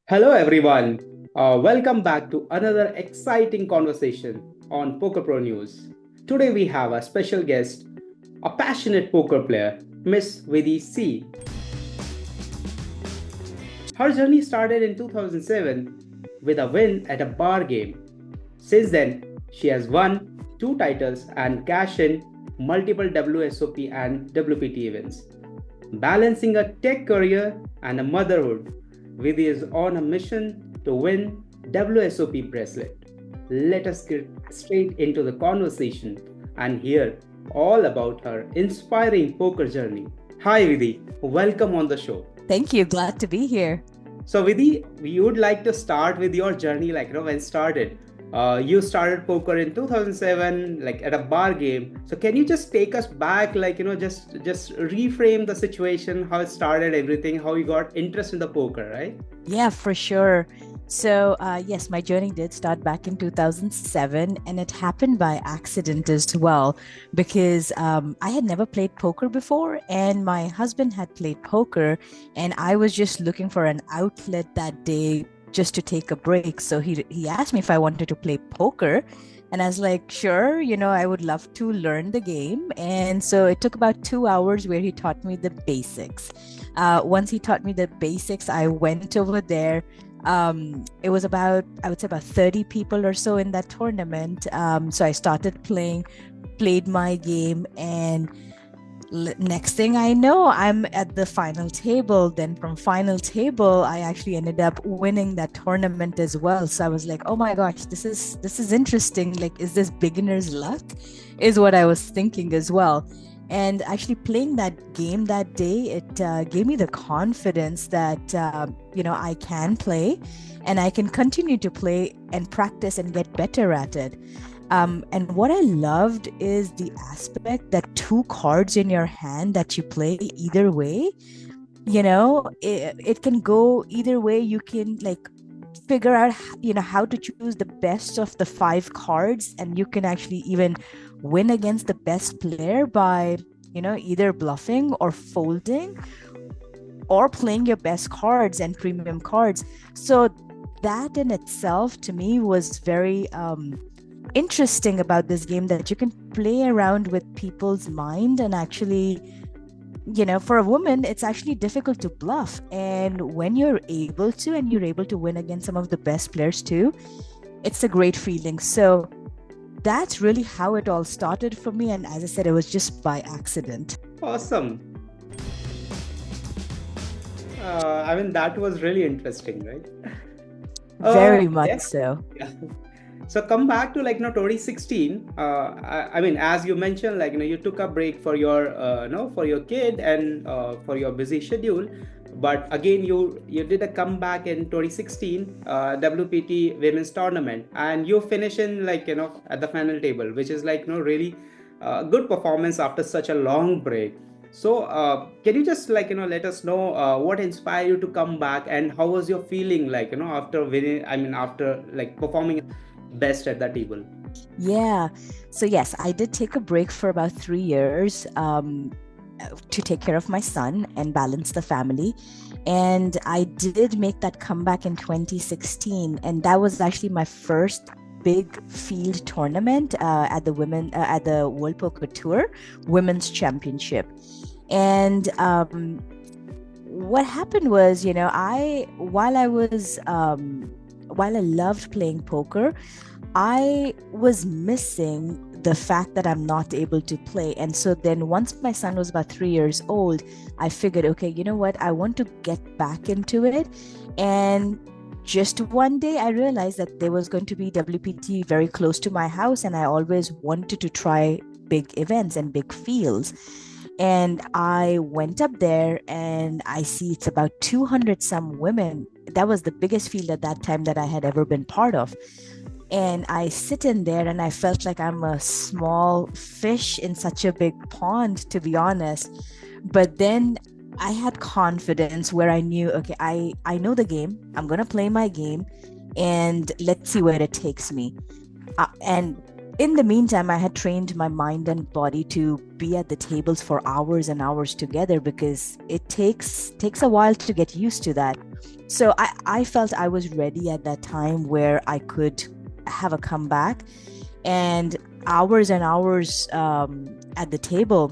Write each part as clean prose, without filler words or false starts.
Hello, everyone. Welcome back to another exciting conversation on PokerProNews. Today, we have a special guest, a passionate poker player, Miss Vidhi Seem. Her journey started in 2007 with a win at a bar game. Since then, she has won two titles and cashed in multiple WSOP and WPT events. Balancing a tech career and a motherhood, Vidhi is on a mission to win WSOP bracelet. Let us get straight into the conversation and hear all about her inspiring poker journey. Hi Vidhi, welcome on the show. Thank you. Glad to be here. So Vidhi, we would like to start with your journey, when it started. You started poker in 2007, like at a bar game. So can you just take us back, just reframe the situation, how it started, everything, how you got interest in the poker, right? Yeah, for sure. So, yes, my journey did start back in 2007, and it happened by accident as well because I had never played poker before, and my husband had played poker, and I was just looking for an outlet that day just to take a break. So he asked me if I wanted to play poker, and I was like, sure, I would love to learn the game. And so it took about 2 hours where he taught me the basics. Once he taught me the basics, I went over there. It was I would say about 30 people or so in that tournament. So I started played my game, and next thing I know, I'm at the final table. Then from final table, I actually ended up winning that tournament as well. So I was like, oh my gosh, this is interesting. Like, is this beginner's luck? Is what I was thinking as well. And actually playing that game that day, it gave me the confidence that I can play, and I can continue to play and practice and get better at it. And what I loved is the aspect that two cards in your hand that you play either way, it can go either way. You can like figure out, how to choose the best of the five cards, and you can actually even win against the best player by, either bluffing or folding or playing your best cards and premium cards. So that in itself to me was very interesting about this game, that you can play around with people's mind. And actually, for a woman, it's actually difficult to bluff, and when you're able to, and you're able to win against some of the best players too, it's a great feeling. So that's really how it all started for me, and as I said, it was just by accident. Awesome. That was really interesting, right? Very much Yeah. so. Yeah. So come back to 2016. As you mentioned, you took a break for your for your kid and for your busy schedule, but again you did a comeback in 2016 WPT Women's Tournament, and you finish in at the final table, which is really good performance after such a long break. So can you just let us know what inspired you to come back, and how was your feeling after winning? After performing best at that table. Yeah. So yes, I did take a break for about 3 years to take care of my son and balance the family. And I did make that comeback in 2016, and that was actually my first big field tournament at the World Poker Tour Women's Championship. And what happened was, I while I was while I loved playing poker, I was missing the fact that I'm not able to play. And so then once my son was about 3 years old, I figured, okay, you know what? I want to get back into it. And just one day I realized that there was going to be WPT very close to my house, and I always wanted to try big events and big fields. And I went up there, and I see it's about 200 some women. That was the biggest field at that time that I had ever been part of. And I sit in there, and I felt like I'm a small fish in such a big pond, to be honest. But then I had confidence where I knew, okay, I know the game. I'm going to play my game, and let's see where it takes me. And In the meantime, I had trained my mind and body to be at the tables for hours and hours together because it takes a while to get used to that. So I felt I was ready at that time where I could have a comeback, and hours and hours at the table.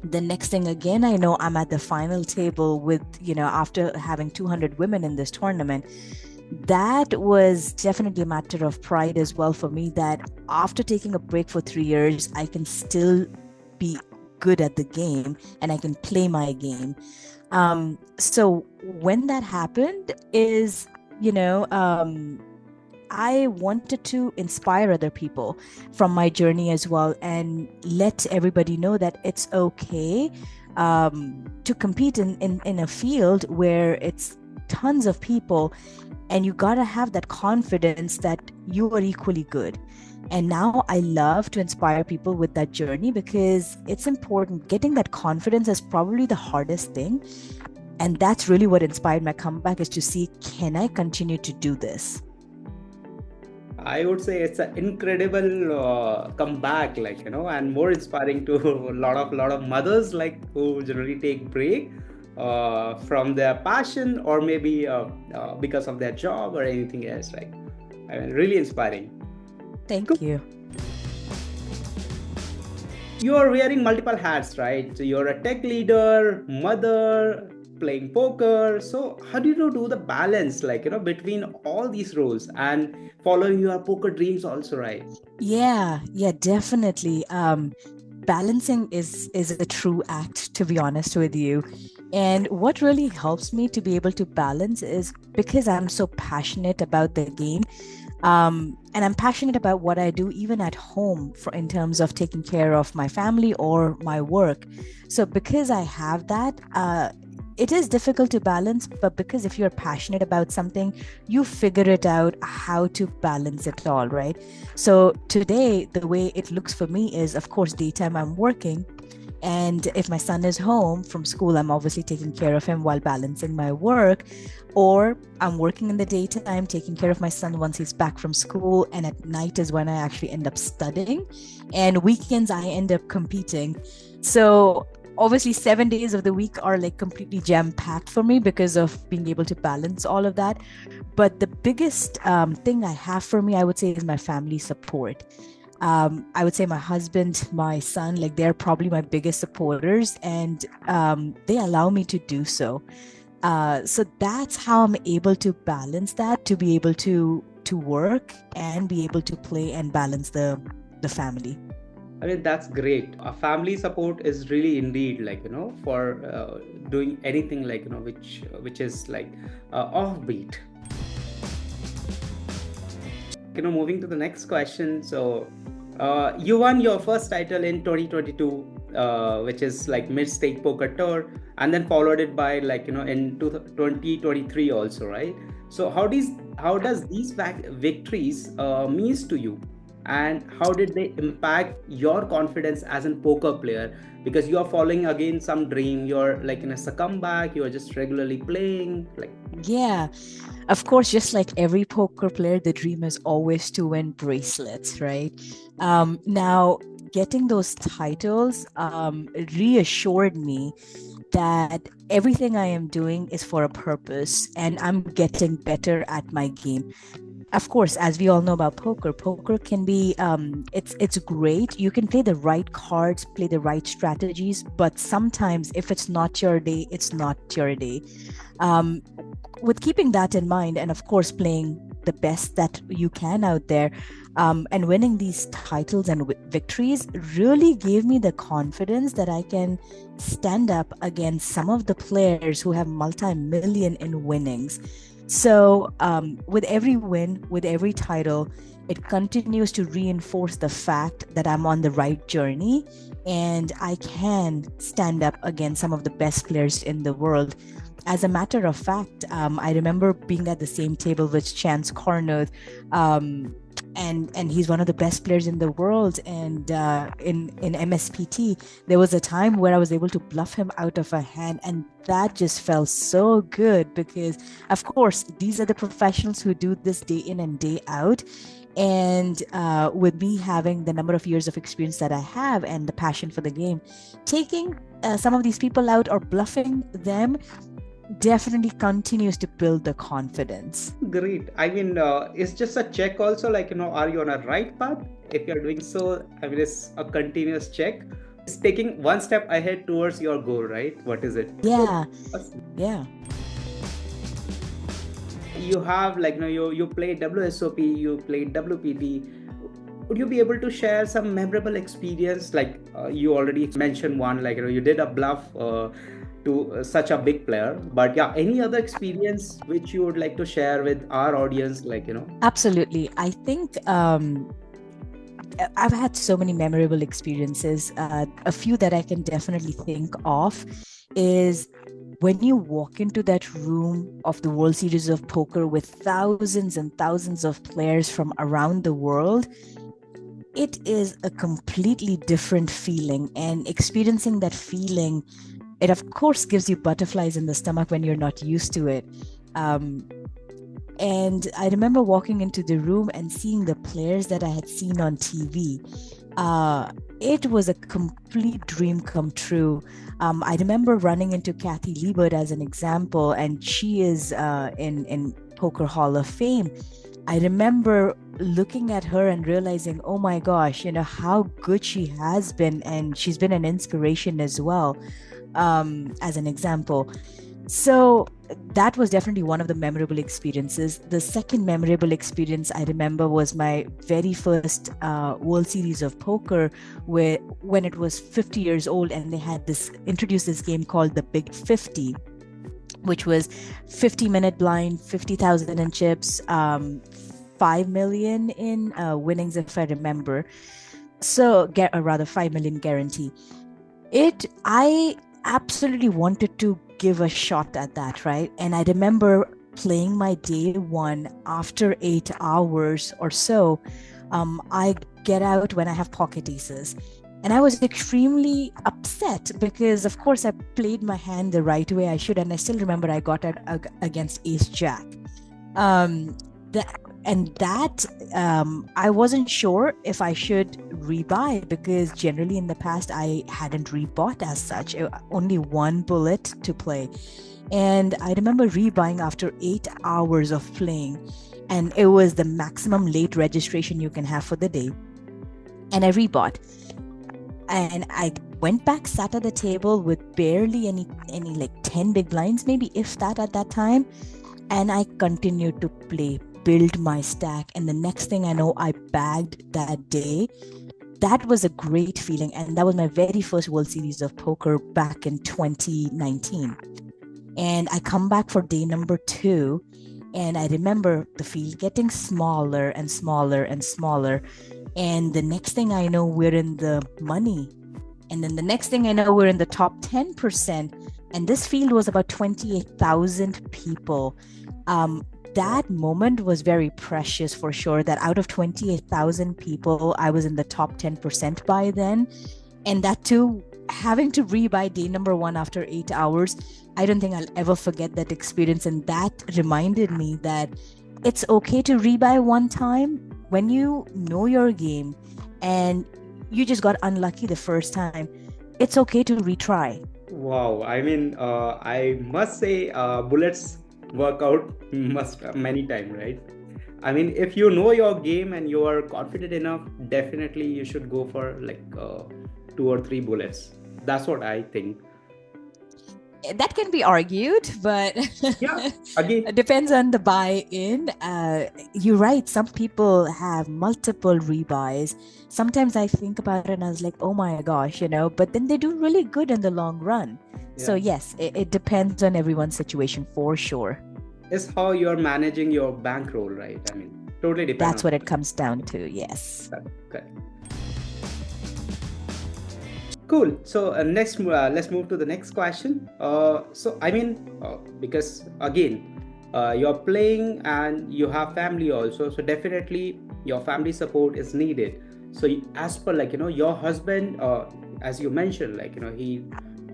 The next thing again, I know I'm at the final table with, after having 200 women in this tournament. That was definitely a matter of pride as well for me, that after taking a break for 3 years, I can still be good at the game and I can play my game. So when that happened is, you know, I wanted to inspire other people from my journey as well and let everybody know that it's okay to compete in a field where it's tons of people, and you got to have that confidence that you are equally good. And now I love to inspire people with that journey because it's important. Getting that confidence is probably the hardest thing. And that's really what inspired my comeback, is to see, can I continue to do this? I would say it's an incredible comeback, and more inspiring to a lot of mothers, who generally take break from their passion, or maybe because of their job or anything else, right? I mean, really inspiring. Cool. Thank you. You are wearing multiple hats, right? So you're a tech leader, mother, playing poker. So how do you do the balance, between all these roles and following your poker dreams also, right? Yeah, definitely. Balancing is a true act, to be honest with you. And what really helps me to be able to balance is because I'm so passionate about the game. And I'm passionate about what I do, even at home, in terms of taking care of my family or my work. So because I have that, it is difficult to balance, but because if you're passionate about something, you figure it out how to balance it all, right? So today, the way it looks for me is, of course, daytime I'm working. And if my son is home from school, I'm obviously taking care of him while balancing my work. Or I'm working in the daytime, taking care of my son once he's back from school. And at night is when I actually end up studying. And weekends, I end up competing. So obviously 7 days of the week are like completely jam-packed for me because of being able to balance all of that. But the biggest thing I have for me, I would say, is my family support. I would say my husband, my son, they're probably my biggest supporters, and they allow me to do so. So that's how I'm able to balance that, to be able to work and be able to play and balance the family. I mean, that's great. A family support is really indeed, for doing anything, which is offbeat. Moving to the next question. So you won your first title in 2022, which is mid-stage poker tour, and then followed it by in 2023 also, right? So how does these victories means to you, and how did they impact your confidence as a poker player? Because you are following again some dream, you're in a comeback, you are just regularly playing Yeah, of course, just like every poker player, the dream is always to win bracelets, right? Now, getting those titles reassured me that everything I am doing is for a purpose and I'm getting better at my game. Of course, as we all know about poker can be it's great. You can play the right cards, play the right strategies, but sometimes if it's not your day, it's not your day. um, with keeping that in mind, and of course playing the best that you can out there, and winning these titles and victories really gave me the confidence that I can stand up against some of the players who have multi-million in winnings. So with every win, with every title, it continues to reinforce the fact that I'm on the right journey and I can stand up against some of the best players in the world. As a matter of fact, I remember being at the same table with Chance Cornuth, and he's one of the best players in the world. And in MSPT, there was a time where I was able to bluff him out of a hand, and that just felt so good because, of course, these are the professionals who do this day in and day out. And with me having the number of years of experience that I have and the passion for the game, taking some of these people out or bluffing them definitely continues to build the confidence. Great. I mean, it's just a check also, like, are you on a right path? If you're doing so, I mean, it's a continuous check. It's taking one step ahead towards your goal, right? What is it? Yeah. Yeah. You have, like, you played WSOP, you played WPP. Would you be able to share some memorable experience? Like, you already mentioned one, like, you did a bluff to such a big player. But yeah, any other experience which you would like to share with our audience, like, Absolutely. I think I've had so many memorable experiences. A few that I can definitely think of is when you walk into that room of the World Series of Poker with thousands and thousands of players from around the world. It is a completely different feeling, and experiencing that feeling, it of course gives you butterflies in the stomach when you're not used to it. And I remember walking into the room and seeing the players that I had seen on TV. It was a complete dream come true. I remember running into Kathy Liebert as an example, and she is in Poker Hall of Fame. I remember looking at her and realizing, oh my gosh, how good she has been, and she's been an inspiration as well, as an example. So that was definitely one of the memorable experiences. The second memorable experience I remember was my very first World Series of Poker, when it was 50 years old, and they had introduced this game called the Big 50, which was 50-minute blind, 50,000 in chips, 5 million in winnings, if I remember. So, or rather, 5 million guarantee. I absolutely wanted to give a shot at that, right? And I remember playing my day one after 8 hours or so. I get out when I have pocket aces. And I was extremely upset because, of course, I played my hand the right way I should. And I still remember I got it against Ace Jack. I wasn't sure if I should rebuy, because generally in the past I hadn't rebought as such. Only one bullet to play. And I remember rebuying after 8 hours of playing. And it was the maximum late registration you can have for the day. And I rebought. And I went back, sat at the table with barely any like 10 big blinds, maybe if that at that time. And I continued to play, build my stack. And the next thing I know, I bagged that day. That was a great feeling. And that was my very first World Series of Poker back in 2019. And I come back for day number 2. And I remember the field getting smaller and smaller and smaller. And the next thing I know, we're in the money. And then the next thing I know, we're in the top 10%. And this field was about 28,000 people. That moment was very precious, for sure, that out of 28,000 people, I was in the top 10% by then. And that too, having to rebuy day number 1 after 8 hours, I don't think I'll ever forget that experience. And that reminded me that it's okay to rebuy one time when you know your game and you just got unlucky the first time. It's okay to retry. Wow. I mean, I must say, bullets work out many times, right? I mean, if you know your game and you are confident enough, definitely you should go for like 2 or 3 bullets. That's what I think. That can be argued, but Yeah, again, it depends on the buy-in. You're right. Some people have multiple rebuys. Sometimes I think about it and I was like, oh my gosh, but then they do really good in the long run. yeah. So yes, it depends on everyone's situation for sure. It's how you're managing your bankroll, right? I mean, totally depends. That's what it comes down to. Yes. Correct. Cool. So next, let's move to the next question. So I mean, because again, you're playing and you have family also, so definitely your family support is needed. So as per, like, your husband, as you mentioned, like, he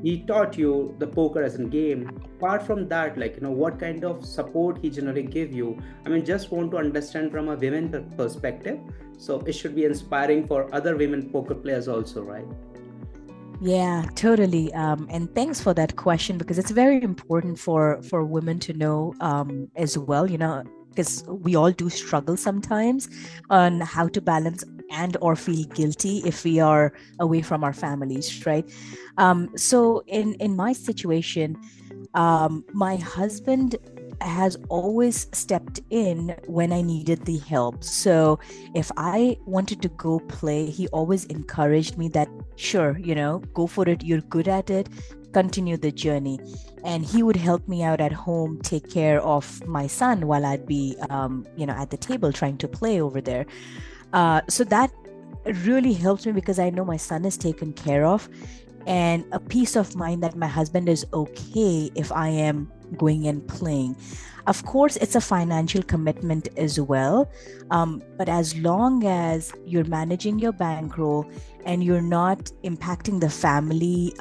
he taught you the poker as a game. Apart from that, like, what kind of support he generally give you? I mean, just want to understand from a women perspective. So it should be inspiring for other women poker players also, right? Yeah, totally. And thanks for that question because it's very important for women to know as well. Because we all do struggle sometimes on how to balance and or feel guilty if we are away from our families, right? So in my situation, my husband has always stepped in when I needed the help. So if I wanted to go play, he always encouraged me that, sure, go for it. You're good at it. Continue the journey. And he would help me out at home, take care of my son while I'd be, at the table trying to play over there. So that really helps me because I know my son is taken care of and a peace of mind that my husband is okay if I am going and playing. Of course, it's a financial commitment as well. But as long as you're managing your bankroll and you're not impacting the family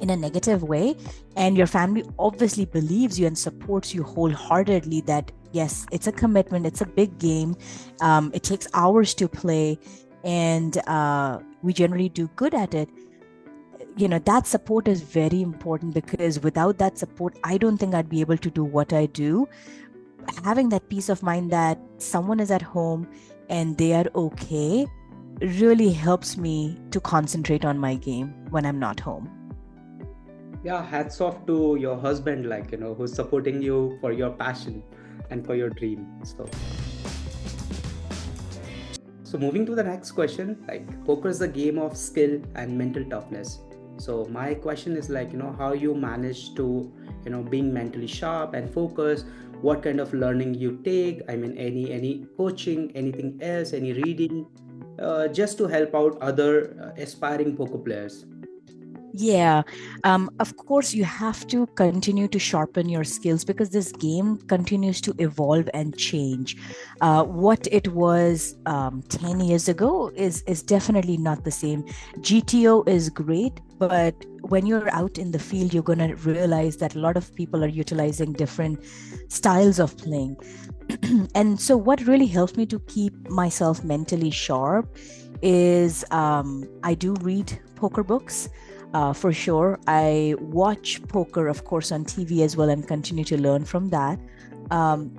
in a negative way, and your family obviously believes you and supports you wholeheartedly that, yes, it's a commitment, it's a big game, it takes hours to play, and we generally do good at it. That support is very important because without that support, I don't think I'd be able to do what I do. Having that peace of mind that someone is at home and they are okay really helps me to concentrate on my game when I'm not home. Yeah, hats off to your husband, like, who's supporting you for your passion and for your dream. So moving to the next question, like, poker is a game of skill and mental toughness. So my question is, like, how you manage to, being mentally sharp and focused, what kind of learning you take? I mean, any coaching, anything else, any reading, just to help out other aspiring poker players. Yeah, of course, you have to continue to sharpen your skills because this game continues to evolve and change. What it was 10 years ago is definitely not the same. GTO is great, but when you're out in the field, you're going to realize that a lot of people are utilizing different styles of playing. And so, what really helps me to keep myself mentally sharp is I do read poker books. For sure. I watch poker, of course, on TV as well and continue to learn from that.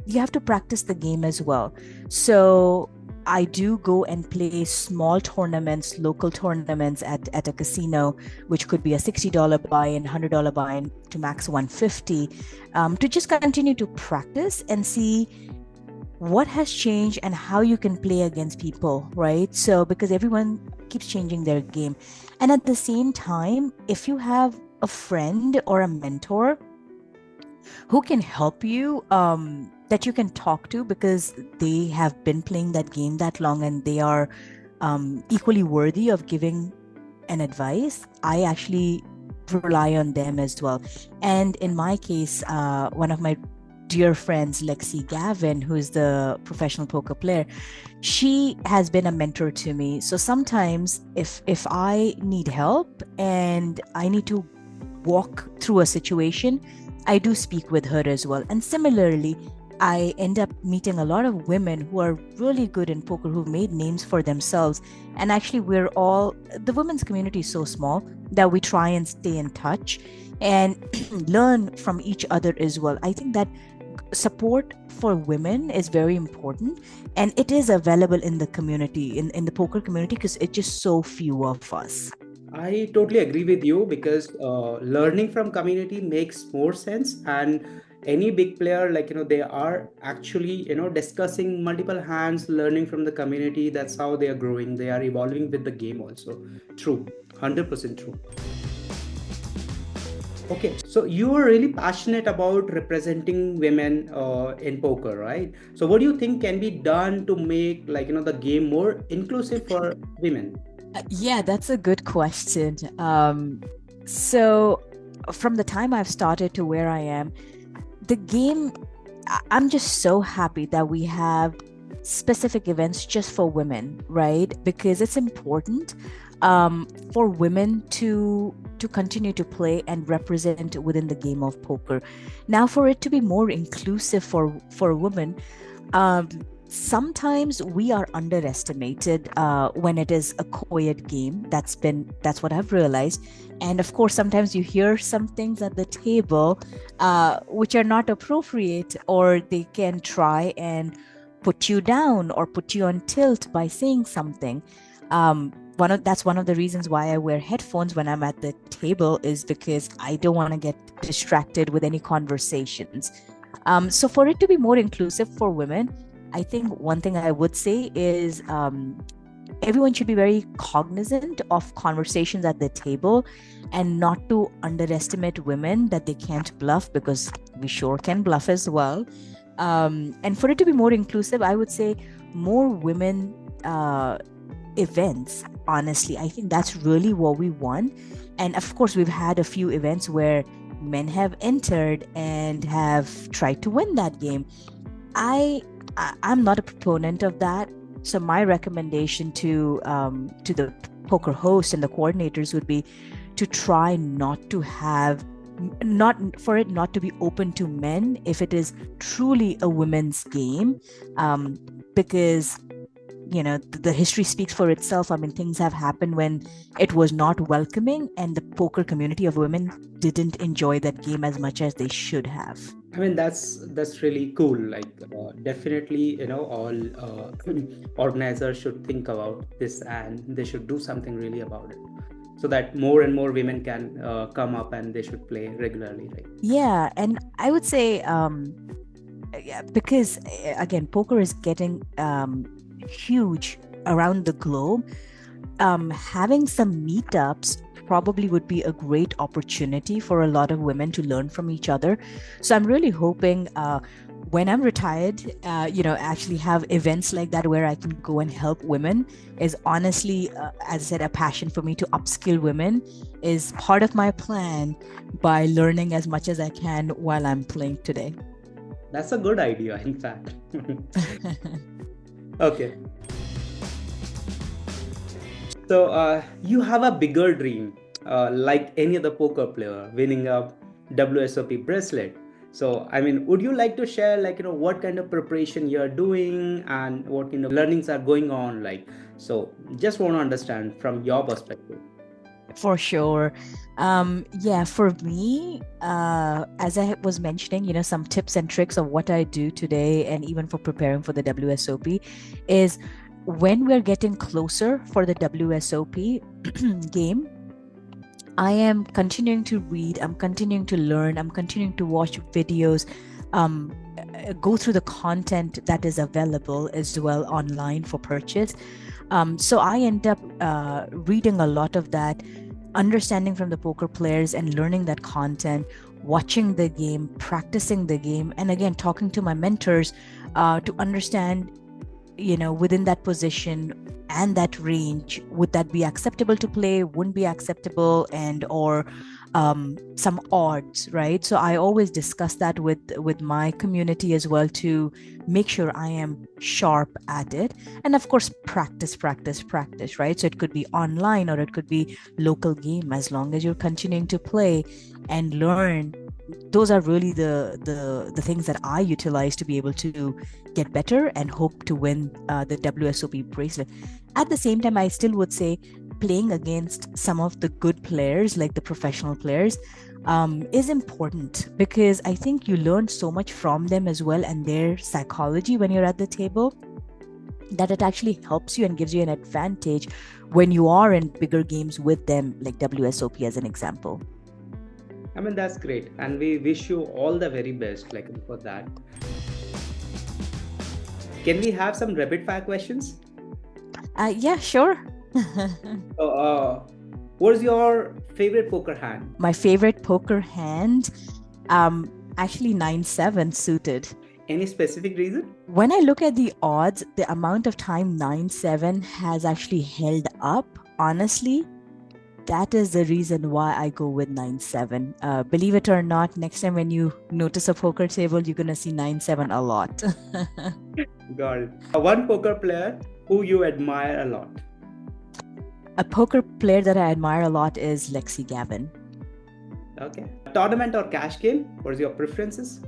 You have to practice the game as well. So I do go and play small tournaments, local tournaments at a casino, which could be a $60 buy-in, $100 buy-in to max 150, to just continue to practice and see what has changed and how you can play against people, right? So, because everyone keeps changing their game. And at the same time, if you have a friend or a mentor who can help you, that you can talk to because they have been playing that game that long and they are equally worthy of giving an advice, I actually rely on them as well. And in my case, one of my dear friends, Lexi Gavin, who is the professional poker player, she has been a mentor to me. So sometimes if I need help and I need to walk through a situation, I do speak with her as well. And similarly, I end up meeting a lot of women who are really good in poker, who've made names for themselves. And actually, the women's community is so small that we try and stay in touch and learn from each other as well. I think that support for women is very important, and it is available in the community, in the poker community, because it's just so few of us. I totally agree with you because learning from community makes more sense. And any big player, like, they are actually, discussing multiple hands, learning from the community. That's how they are growing. They are evolving with the game also. True, 100% true. Okay, so you are really passionate about representing women in poker, right? So what do you think can be done to make, like, the game more inclusive for women? Yeah, that's a good question. So from the time I've started to where I am, the game, I'm just so happy that we have specific events just for women, right? Because it's important. for women to continue to play and represent within the game of poker. Now, for it to be more inclusive for women, um, sometimes we are underestimated when it is a co-ed game. That's what I've realized. And of course, sometimes you hear some things at the table which are not appropriate, or they can try and put you down or put you on tilt by saying something. That's one of the reasons why I wear headphones when I'm at the table, is because I don't want to get distracted with any conversations. So for it to be more inclusive for women, I think one thing I would say is everyone should be very cognizant of conversations at the table and not to underestimate women, that they can't bluff, because we sure can bluff as well. And for it to be more inclusive, I would say more women events. Honestly, I think that's really what we want. And of course, we've had a few events where men have entered and have tried to win that game. I'm not a proponent of that. So my recommendation to the poker host and the coordinators would be to try not to have not for it not to be open to men if it is truly a women's game, because the history speaks for itself. I mean, things have happened when it was not welcoming, and the poker community of women didn't enjoy that game as much as they should have. I mean, that's really cool. Like, definitely, all organizers should think about this, and they should do something really about it, so that more and more women can come up and they should play regularly, right? Yeah, and I would say, yeah, because again, poker is getting huge around the globe. Having some meetups probably would be a great opportunity for a lot of women to learn from each other. So I'm really hoping when I'm retired, actually have events like that where I can go and help women. Is honestly, as I said, a passion for me to upskill women is part of my plan by learning as much as I can while I'm playing today. That's a good idea, in fact. Okay. So you have a bigger dream, like any other poker player, winning a WSOP bracelet. So, I mean, would you like to share, like, what kind of preparation you're doing and what kind of learnings are going on? Like, so just want to understand from your perspective. For sure. Yeah, for me, as I was mentioning, some tips and tricks of what I do today and even for preparing for the WSOP is when we're getting closer for the WSOP game, I am continuing to read, I'm continuing to learn, I'm continuing to watch videos, go through the content that is available as well online for purchase. So I end up reading a lot of that, understanding from the poker players and learning that content, watching the game, practicing the game, and again, talking to my mentors to understand, within that position and that range, would that be acceptable to play, wouldn't be acceptable, and or some odds, right? So I always discuss that with my community as well to make sure I am sharp at it. And of course, practice, right? So it could be online or it could be local game, as long as you're continuing to play and learn. Those are really the things that I utilize to be able to get better and hope to win the WSOP bracelet. At the same time, I still would say playing against some of the good players, like the professional players, is important, because I think you learn so much from them as well, and their psychology when you're at the table, that it actually helps you and gives you an advantage when you are in bigger games with them, like WSOP as an example. I mean, that's great. And we wish you all the very best, like, for that. Can we have some rapid fire questions? Yeah, sure. So, what's your favorite poker hand? My favorite poker hand, actually 9-7 suited. Any specific reason? When I look at the odds, the amount of time 9-7 has actually held up, honestly, that is the reason why I go with 9-7. Believe it or not, next time when you notice a poker table, you're going to see 9-7 a lot. Got it. One poker player who you admire a lot. A poker player that I admire a lot is Lexi Gavin. Okay. Tournament or cash game? What is your preferences?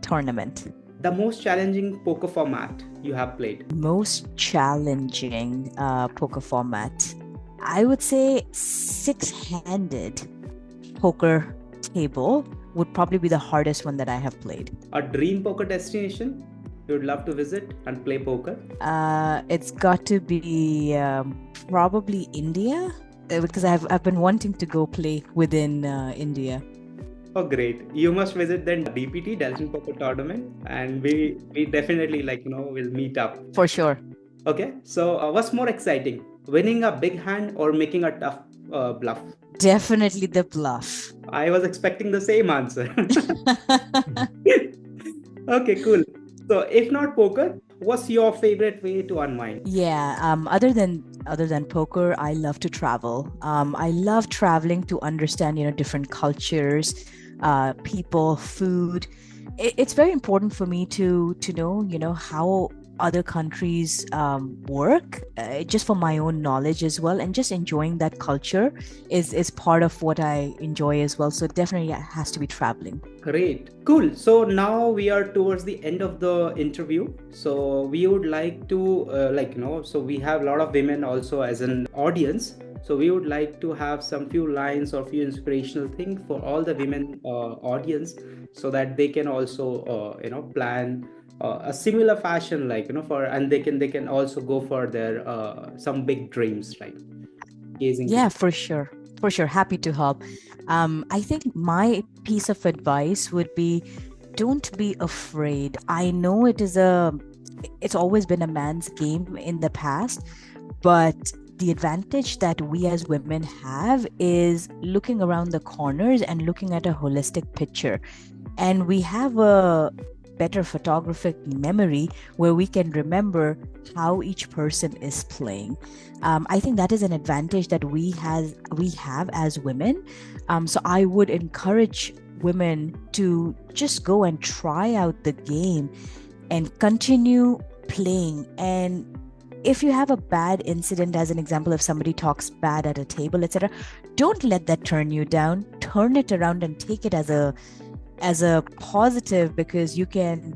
Tournament. The most challenging poker format you have played? Most challenging poker format. I would say six-handed poker table would probably be the hardest one that I have played. A dream poker destination you would love to visit and play poker? It's got to be probably India, because I've been wanting to go play within India. Oh, great. You must visit then DPT, Delhi Poker Tournament, and we definitely will meet up. For sure. Okay, so what's more exciting? Winning a big hand or making a tough bluff? Definitely the bluff. I was expecting the same answer. Okay, cool. So if not poker, what's your favorite way to unwind? Yeah, other than poker, I love to travel. I love traveling to understand, different cultures, people, food. It's very important for me to know, how other countries work, just for my own knowledge as well, and just enjoying that culture is part of what I enjoy as well. So definitely it has to be traveling. Great. Cool. So now we are towards the end of the interview. So we would like to so we have a lot of women also as an audience. So we would like to have some few lines or few inspirational things for all the women audience, so that they can also plan a similar fashion, and they can also go for their some big dreams, right? Yeah, for sure. For sure. Happy to help. I think my piece of advice would be, don't be afraid. I know it's always been a man's game in the past, but the advantage that we as women have is looking around the corners and looking at a holistic picture. And we have a better photographic memory where we can remember how each person is playing. I think that is an advantage that we have as women. So I would encourage women to just go and try out the game and continue playing. And if you have a bad incident, as an example, if somebody talks bad at a table, etc., don't let that turn you down. Turn it around and take it as a positive, because you can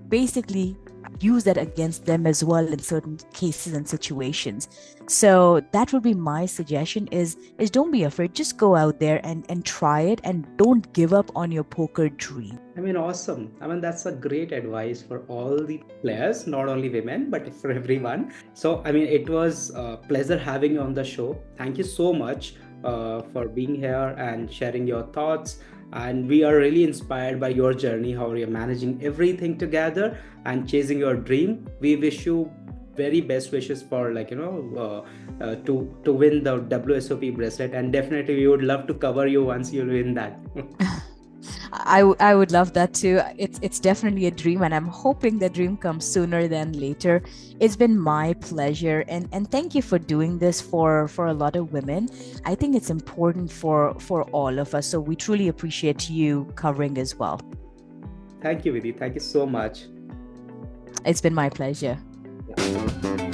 basically use that against them as well in certain cases and situations. So that would be my suggestion, is don't be afraid. Just go out there and try it, and don't give up on your poker dream. I mean, awesome. I mean, that's a great advice for all the players, not only women, but for everyone. So, I mean, it was a pleasure having you on the show. Thank you so much for being here and sharing your thoughts. And we are really inspired by your journey, how you're managing everything together and chasing your dream. We wish you very best wishes for to win the WSOP bracelet, and definitely we would love to cover you once you win that. I would love that too. It's definitely a dream, and I'm hoping the dream comes sooner than later. It's been my pleasure, and thank you for doing this for a lot of women. I think it's important for all of us. So we truly appreciate you covering as well. Thank you, Vidhi. Thank you so much. It's been my pleasure. Yeah.